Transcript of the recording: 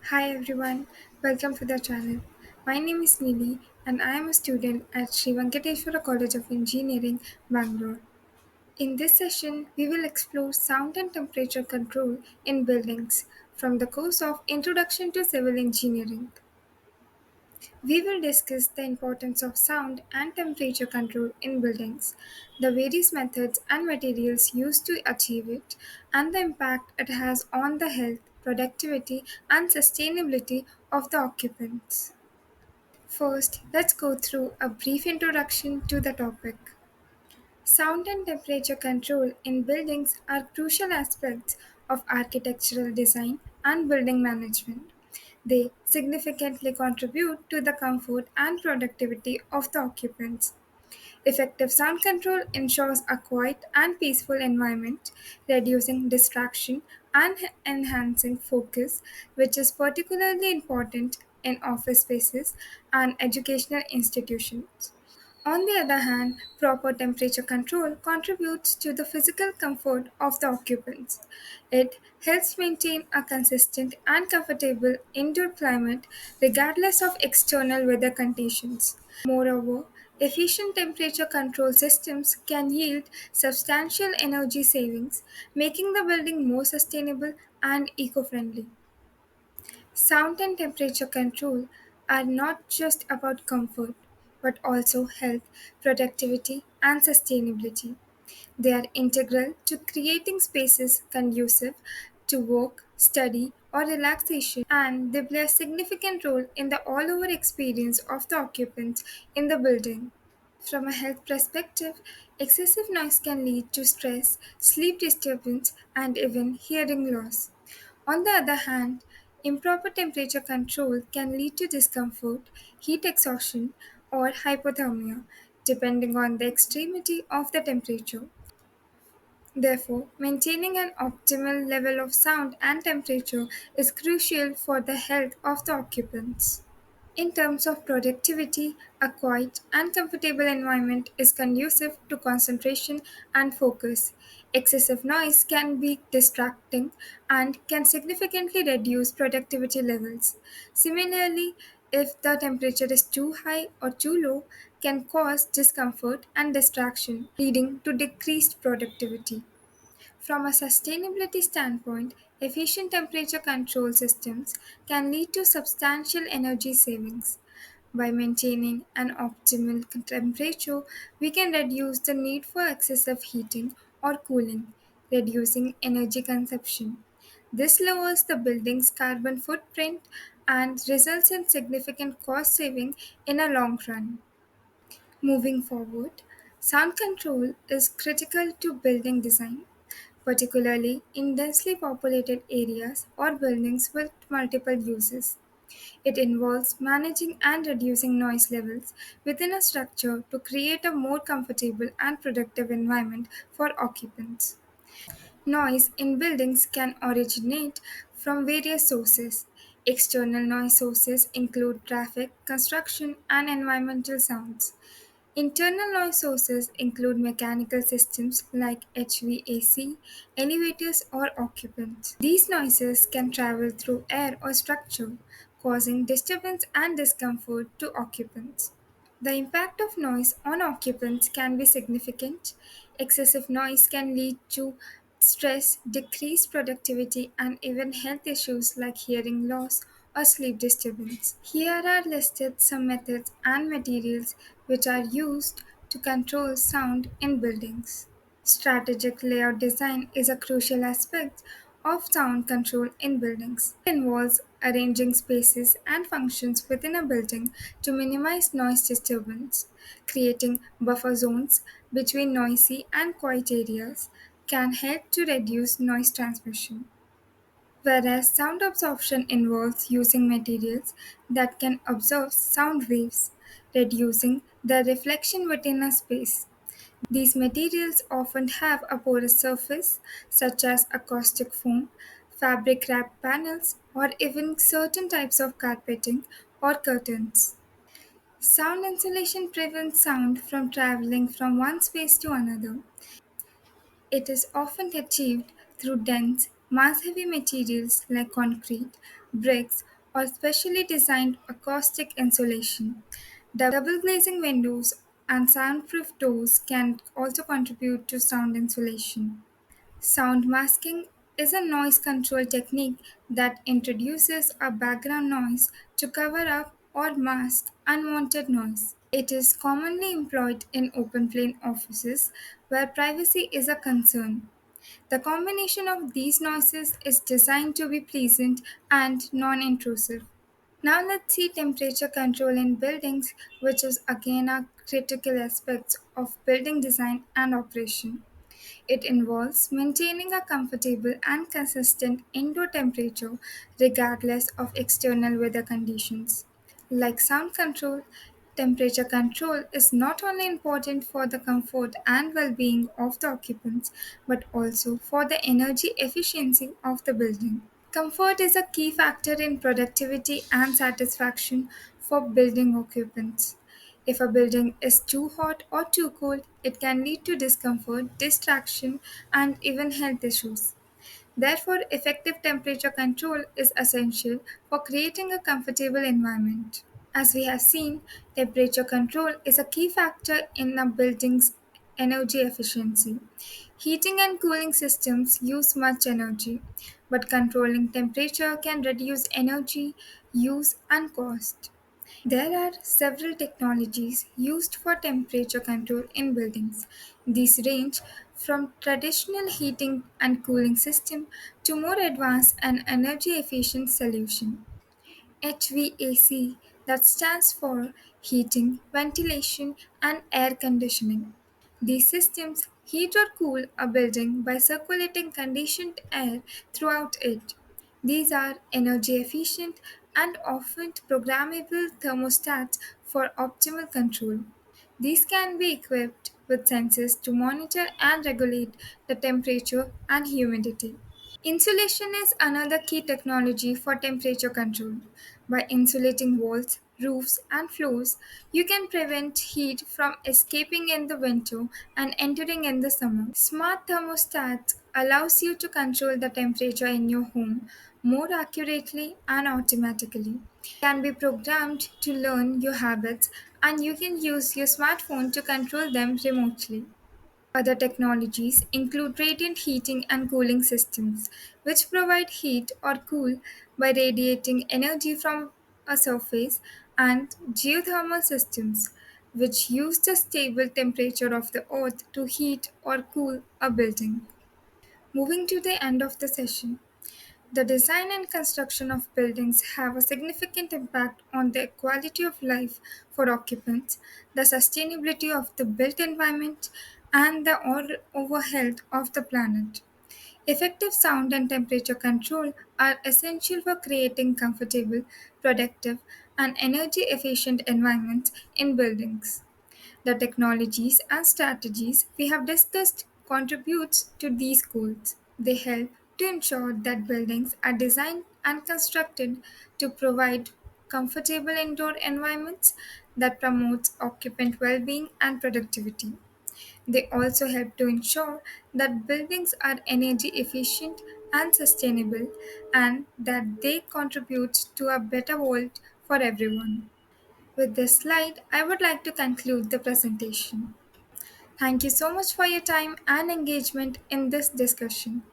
Hi everyone, welcome to the channel. My name is Nidhi and I am a student at Sri Venkateswara College of Engineering, Bangalore. In this session, we will explore sound and temperature control in buildings from the course of Introduction to Civil Engineering. We will discuss the importance of sound and temperature control in buildings, the various methods and materials used to achieve it, and the impact it has on the health, productivity, and sustainability of the occupants. First, let's go through a brief introduction to the topic. Sound and temperature control in buildings are crucial aspects of architectural design and building management. They significantly contribute to the comfort and productivity of the occupants. Effective sound control ensures a quiet and peaceful environment, reducing distraction and enhancing focus, which is particularly important in office spaces and educational institutions. On the other hand, proper temperature control contributes to the physical comfort of the occupants. It helps maintain a consistent and comfortable indoor climate regardless of external weather conditions. Moreover, efficient temperature control systems can yield substantial energy savings, making the building more sustainable and eco friendly. Sound and temperature control are not just about comfort, but also health, productivity, and sustainability. They are integral to creating spaces conducive to work, study, or relaxation, and they play a significant role in the all over experience of the occupants in the building. From a health perspective, excessive noise can lead to stress, sleep disturbance, and even hearing loss. On the other hand, improper temperature control can lead to discomfort, heat exhaustion, or hypothermia, depending on the extremity of the temperature. Therefore, maintaining an optimal level of sound and temperature is crucial for the health of the occupants. In terms of productivity, a quiet and comfortable environment is conducive to concentration and focus. Excessive noise can be distracting and can significantly reduce productivity levels. Similarly, if the temperature is too high or too low, can cause discomfort and distraction, leading to decreased productivity. From a sustainability standpoint, efficient temperature control systems can lead to substantial energy savings. By maintaining an optimal temperature, we can reduce the need for excessive heating or cooling, reducing energy consumption. This lowers the building's carbon footprint and results in significant cost saving in a long run. Moving forward, sound control is critical to building design, particularly in densely populated areas or buildings with multiple uses. It involves managing and reducing noise levels within a structure to create a more comfortable and productive environment for occupants. Noise in buildings can originate from various sources. External noise sources include traffic, construction, and environmental sounds. Internal noise sources include mechanical systems like HVAC, elevators, or occupants. These noises can travel through air or structure, causing disturbance and discomfort to occupants. The impact of noise on occupants can be significant. Excessive noise can lead to stress, decreased productivity, and even health issues like hearing loss or sleep disturbance. Here are listed some methods and materials which are used to control sound in buildings. Strategic layout design is a crucial aspect of sound control in buildings. It involves arranging spaces and functions within a building to minimize noise disturbance. Creating buffer zones between noisy and quiet areas can help to reduce noise transmission. Whereas sound absorption involves using materials that can absorb sound waves, reducing the reflection within a space. These materials often have a porous surface, such as acoustic foam, fabric wrapped panels, or even certain types of carpeting or curtains. Sound insulation prevents sound from traveling from one space to another. It is often achieved through dense, mass heavy materials like concrete, bricks, or specially designed acoustic insulation. Double glazing windows and soundproof doors can also contribute to sound insulation. Sound masking is a noise control technique that introduces a background noise to cover up or mask unwanted noise. It is commonly employed in open plan offices where privacy is a concern. The combination of these noises is designed to be pleasant and non intrusive. Now let's see temperature control in buildings, which is again a critical aspect of building design and operation. It involves maintaining a comfortable and consistent indoor temperature regardless of external weather conditions. Like sound control, temperature control is not only important for the comfort and well being of the occupants but also for the energy efficiency of the building. Comfort is a key factor in productivity and satisfaction for building occupants. If a building is too hot or too cold, it can lead to discomfort, distraction, and even health issues. Therefore, effective temperature control is essential for creating a comfortable environment. As we have seen, temperature control is a key factor in a building's energy efficiency. Heating and cooling systems use much energy, but controlling temperature can reduce energy use and cost. There are several technologies used for temperature control in buildings. These range from traditional heating and cooling system to more advanced and energy efficient solution. HVAC, that stands for heating, ventilation, and air conditioning. These systems heat or cool a building by circulating conditioned air throughout it. These are energy efficient and often programmable thermostats for optimal control. These can be equipped with sensors to monitor and regulate the temperature and humidity. Insulation is another key technology for temperature control. By insulating walls, roofs, and floors, you can prevent heat from escaping in the winter and entering in the summer. Smart thermostats allows you to control the temperature in your home more accurately and automatically. Can be programmed to learn your habits and you can use your smartphone to control them remotely. Other technologies include radiant heating and cooling systems, which provide heat or cool by radiating energy from a surface, and geothermal systems, which use the stable temperature of the earth to heat or cool a building. Moving to the end of the session, the design and construction of buildings have a significant impact on the quality of life for occupants, the sustainability of the built environment, and the overall health of the planet. Effective sound and temperature control are essential for creating comfortable, productive, and energy efficient environments in buildings. The technologies and strategies we have discussed contributes to these goals. They help to ensure that buildings are designed and constructed to provide comfortable indoor environments that promotes occupant well-being and productivity. They also help to ensure that buildings are energy efficient and sustainable and that they contribute to a better world for everyone. With this slide, I would like to conclude the presentation. Thank you so much for your time and engagement in this discussion.